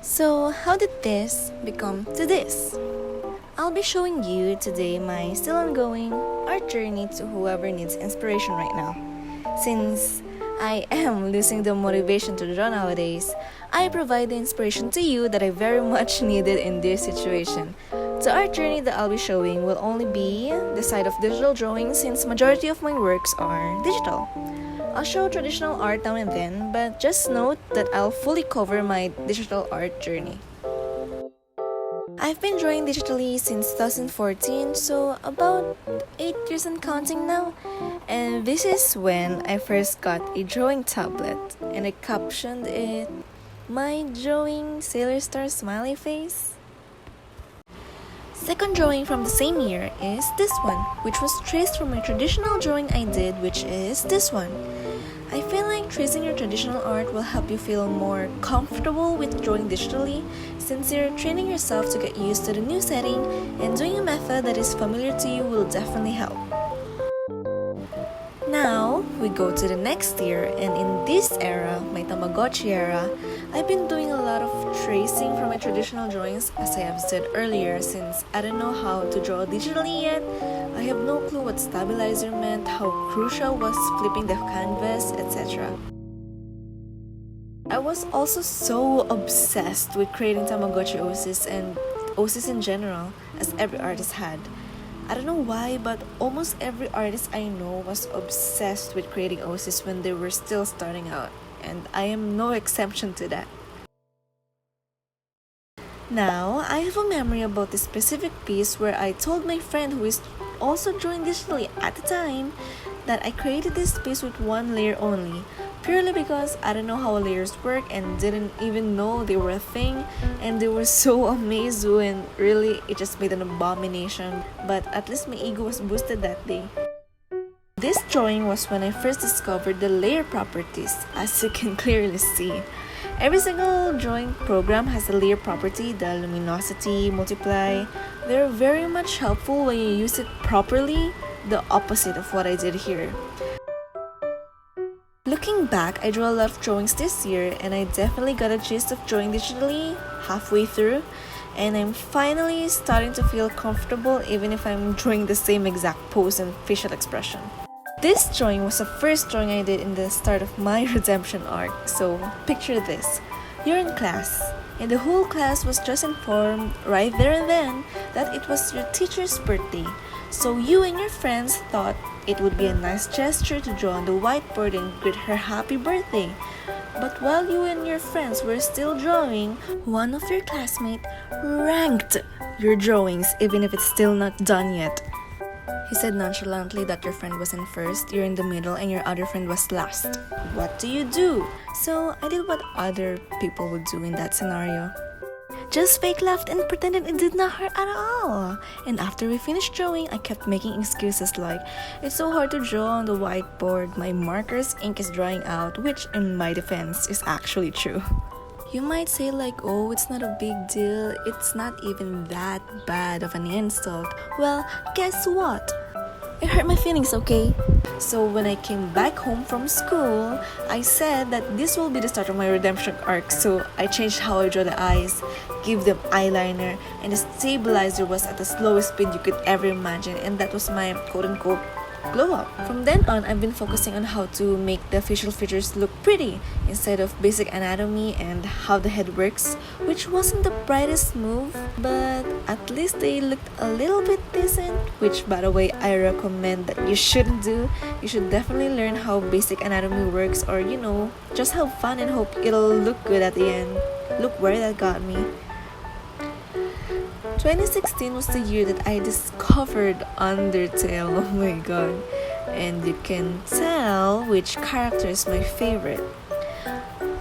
So how did this become to this? I'll be showing you today my still ongoing art journey to whoever needs inspiration right now. Since I am losing the motivation to draw nowadays, I provide the inspiration to you that I very much needed in this situation. The art journey that I'll be showing will only be the side of digital drawing since majority of my works are digital. I'll show traditional art now and then, but just note that I'll fully cover my digital art journey. I've been drawing digitally since 2014, so about 8 years and counting now. And this is when I first got a drawing tablet, and I captioned it, "My drawing Sailor Star Smiley Face." Second drawing from the same year is this one, which was traced from a traditional drawing I did, which is this one. I feel like tracing your traditional art will help you feel more comfortable with drawing digitally since you're training yourself to get used to the new setting, and doing a method that is familiar to you will definitely help. Now, we go to the next year, and in this era, my Tamagotchi era, I've been doing a lot of tracing from my traditional drawings, as I have said earlier, since I don't know how to draw digitally yet. I have no clue what stabilizer meant, how crucial was flipping the canvas, etc. I was also so obsessed with creating Tamagotchi OCs and OCs in general, as every artist had. I don't know why, but almost every artist I know was obsessed with creating OCs when they were still starting out, and I am no exception to that. Now, I have a memory about this specific piece where I told my friend who is also drawing digitally at the time that I created this piece with one layer only, purely because I don't know how layers work and didn't even know they were a thing, and they were so amazed and really it just made an abomination, but at least my ego was boosted that day. This drawing was when I first discovered the layer properties, as you can clearly see. Every single drawing program has a layer property, the luminosity, multiply. They're very much helpful when you use it properly, the opposite of what I did here. Looking back, I drew a lot of drawings this year, and I definitely got a gist of drawing digitally halfway through, and I'm finally starting to feel comfortable even if I'm drawing the same exact pose and facial expression. This drawing was the first drawing I did in the start of my redemption arc, so picture this. You're in class, and the whole class was just informed right there and then that it was your teacher's birthday, so you and your friends thought it would be a nice gesture to draw on the whiteboard and greet her happy birthday. But while you and your friends were still drawing, one of your classmates ranked your drawings even if it's still not done yet. He said nonchalantly that your friend was in first, you're in the middle, and your other friend was last. What do you do? So I did what other people would do in that scenario. Just fake laughed and pretended it did not hurt at all. And after we finished drawing, I kept making excuses like, it's so hard to draw on the whiteboard, my marker's ink is drying out, which in my defense is actually true. You might say like, oh, it's not a big deal, it's not even that bad of an insult. Well, guess what? It hurt my feelings, okay? So when I came back home from school, I said that this will be the start of my redemption arc, so I changed how I draw the eyes, give them eyeliner, and the stabilizer was at the slowest speed you could ever imagine, and that was my quote-unquote glow up. From then on, I've been focusing on how to make the facial features look pretty instead of basic anatomy and how the head works, which wasn't the brightest move, but at least they looked a little bit decent, which by the way I recommend that you shouldn't do. You should definitely learn how basic anatomy works, or just have fun and hope it'll look good at the end. Look where that got me. 2016 was the year that I discovered Undertale, oh my god, and you can tell which character is my favorite.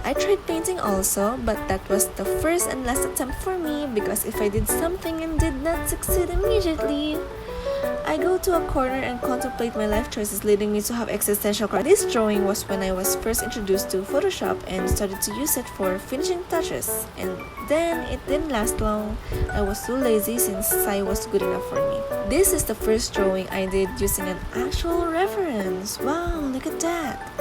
I tried painting also, but that was the first and last attempt for me because if I did something and did not succeed immediately, I go to a corner and contemplate my life choices leading me to have existential crisis. This drawing was when I was first introduced to Photoshop and started to use it for finishing touches, and then it didn't last long. I was too lazy since Sai was good enough for me. This is the first drawing I did using an actual reference. Wow, look at that!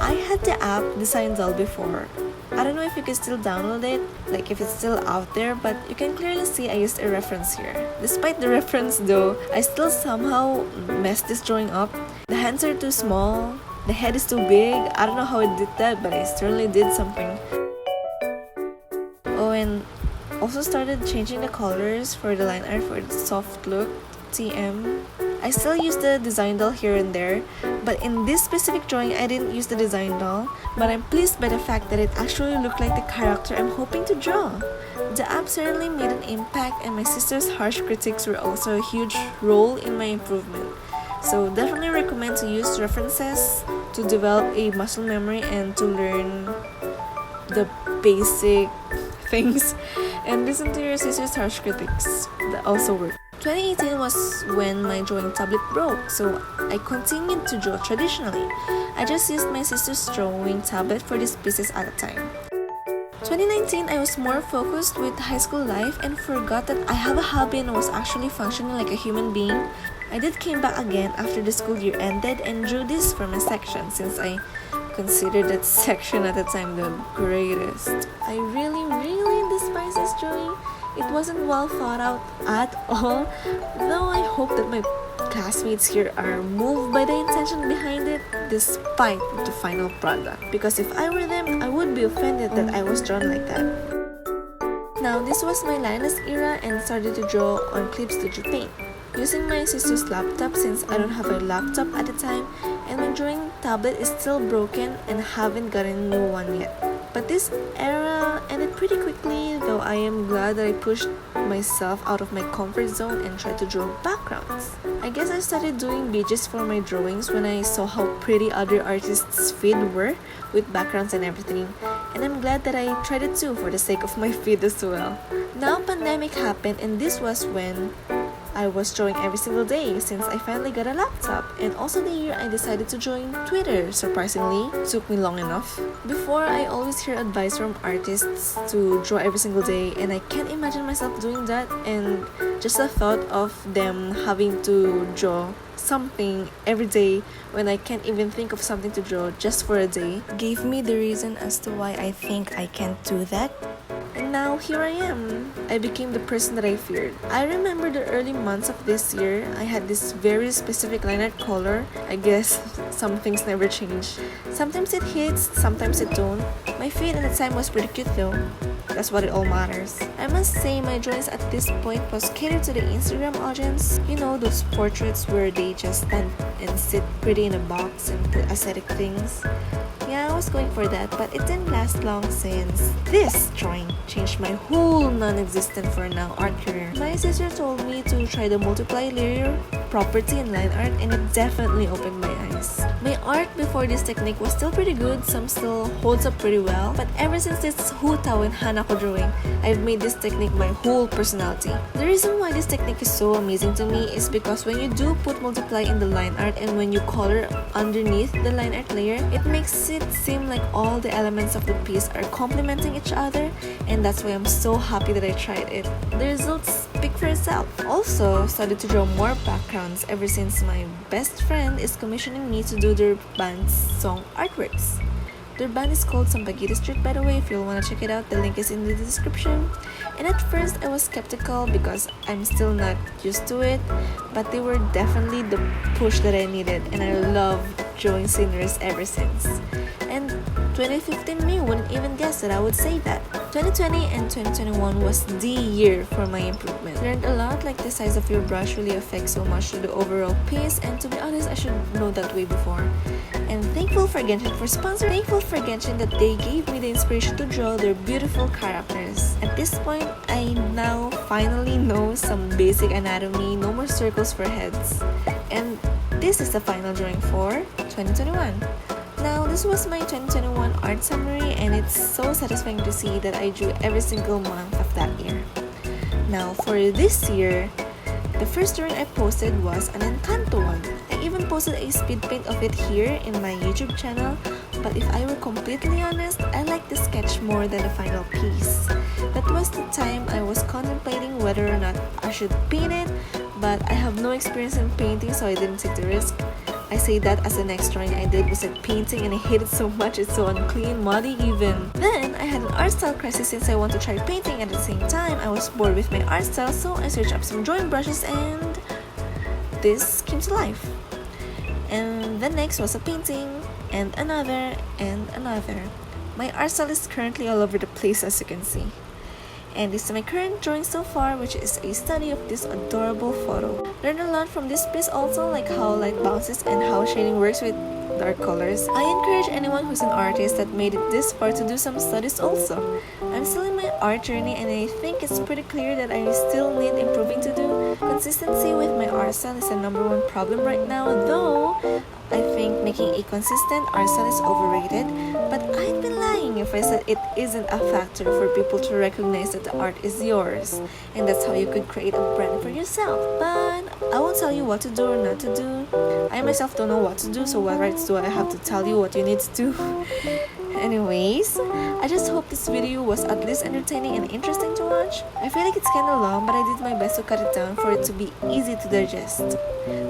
I had the app Design Doll before, I don't know if you can still download it, like if it's still out there, but you can clearly see I used a reference here. Despite the reference though, I still somehow messed this drawing up. The hands are too small, the head is too big. I don't know how I did that, but I certainly did something. Oh, and also started changing the colors for the line art for the soft look, TM. I still use the design doll here and there, but in this specific drawing I didn't use the design doll, but I'm pleased by the fact that it actually looked like the character I'm hoping to draw. The app certainly made an impact, and my sister's harsh critiques were also a huge role in my improvement. So definitely recommend to use references to develop a muscle memory and to learn the basic things, and listen to your sister's harsh critics. That also worked. 2018 was when my drawing tablet broke, so I continued to draw traditionally. I just used my sister's drawing tablet for these pieces at a time. 2019, I was more focused with high school life and forgot that I have a hobby and was actually functioning like a human being. I did came back again after the school year ended and drew this for my section, since I considered that section at the time the greatest. I really despise this drawing. It wasn't well thought out at all, though I hope that my classmates here are moved by the intention behind it despite the final product, because if I were them, I would be offended that I was drawn like that. Now, this was my lineless era and started to draw on Clip Studio Paint, using my sister's laptop since I don't have a laptop at the time, and my drawing tablet is still broken and haven't gotten a new one yet. But this era ended pretty quickly, though I am glad that I pushed myself out of my comfort zone and tried to draw backgrounds. I guess I started doing pages for my drawings when I saw how pretty other artists' feed were with backgrounds and everything, and I'm glad that I tried it too for the sake of my feed as well. Now pandemic happened, and this was when I was drawing every single day since I finally got a laptop, and also the year I decided to join Twitter. Surprisingly, it took me long enough. Before, I always hear advice from artists to draw every single day, and I can't imagine myself doing that, and just the thought of them having to draw something every day when I can't even think of something to draw just for a day gave me the reason as to why I think I can't do that. And now here I am. I became the person that I feared. I remember the early months of this year, I had this very specific line art color. I guess some things never change. Sometimes it hits, sometimes it don't. My feed at the time was pretty cute though. That's what it all matters. I must say my drawings at this point was catered to the Instagram audience. You know, those portraits where they just stand and sit pretty in a box and put aesthetic things. Yeah, I was going for that, but it didn't last long since this drawing changed my whole non-existent for now art career. My sister told me to try the multiply layer property in line art, and it definitely opened my eyes. My art before this technique was still pretty good, some still holds up pretty well, but ever since this hutaw and hanako drawing, I've made this technique my whole personality. The reason why this technique is so amazing to me is because when you do put multiply in the line art and when you color underneath the line art layer, it makes it seem like all the elements of the piece are complementing each other, and that's why I'm so happy that I tried it. The results speak for itself. Also, started to draw more backgrounds ever since my best friend is commissioning me to do their band's song artworks. Their band is called Sampaguita Street, by the way. If you want to check it out, the link is in the description. And at first I was skeptical because I'm still not used to it, but they were definitely the push that I needed, and I love drawing sceneries ever since. And 2015 me wouldn't even guess that I would say that. 2020 and 2021 was the year for my improvement. Learned a lot, like the size of your brush really affects so much to the overall piece, and to be honest, I should know that way before. And thankful for Genshin for sponsoring. Thankful for Genshin that they gave me the inspiration to draw their beautiful characters. At this point, I now finally know some basic anatomy, no more circles for heads. And this is the final drawing for 2021. Now, this was my 2021 art summary, and it's so satisfying to see that I drew every single month of that year. Now, for this year, the first drawing I posted was an Encanto one. I even posted a speed paint of it here in my YouTube channel, but if I were completely honest, I like the sketch more than the final piece. That was the time I was contemplating whether or not I should paint it, but I have no experience in painting, so I didn't take the risk. I say that as the next drawing I did was a painting and I hate it so much, it's so unclean, muddy even. Then I had an art style crisis since I want to try painting. At the same time, I was bored with my art style, so I searched up some drawing brushes and this came to life. And the next was a painting, and another, and another. My art style is currently all over the place, as you can see. And this is my current drawing so far, which is a study of this adorable photo. Learned a lot from this piece also, like how light bounces and how shading works with dark colors. I encourage anyone who's an artist that made it this far to do some studies also. I'm still in my art journey and I think it's pretty clear that I still need improving to do. Consistency with my art style is the #1 problem right now, though I think making a consistent art style is overrated, but I'd be lying if I said it isn't a factor for people to recognize that the art is yours, and that's how you could create a brand for yourself. But I won't tell you what to do or not to do. I myself don't know what to do, so what rights do I have to tell you what you need to do? Anyways, I just hope this video was at least entertaining and interesting to watch. I feel like it's kinda long, but I did my best to cut it down for it to be easy to digest.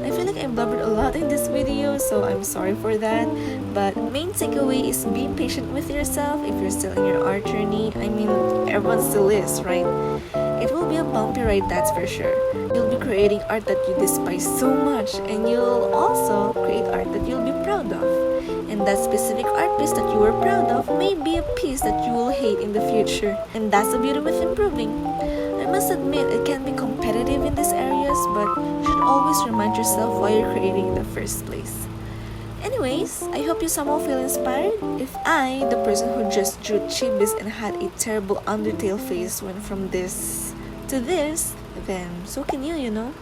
I feel like I blubbered a lot in this video, so I'm sorry for that. But main takeaway is be patient with yourself if you're still in your art journey. I mean, everyone still is, right? It will be a bumpy ride, that's for sure. You'll be creating art that you despise so much, and you'll also create art that you'll be proud of. And that specific art piece that you were proud of may be a piece that you will hate in the future. And that's the beauty with improving. I must admit it can be competitive in these areas, but you should always remind yourself why you're creating in the first place. Anyways, I hope you somehow feel inspired. If I, the person who just drew chibis and had a terrible undertale face, went from this to this, then so can you, you know?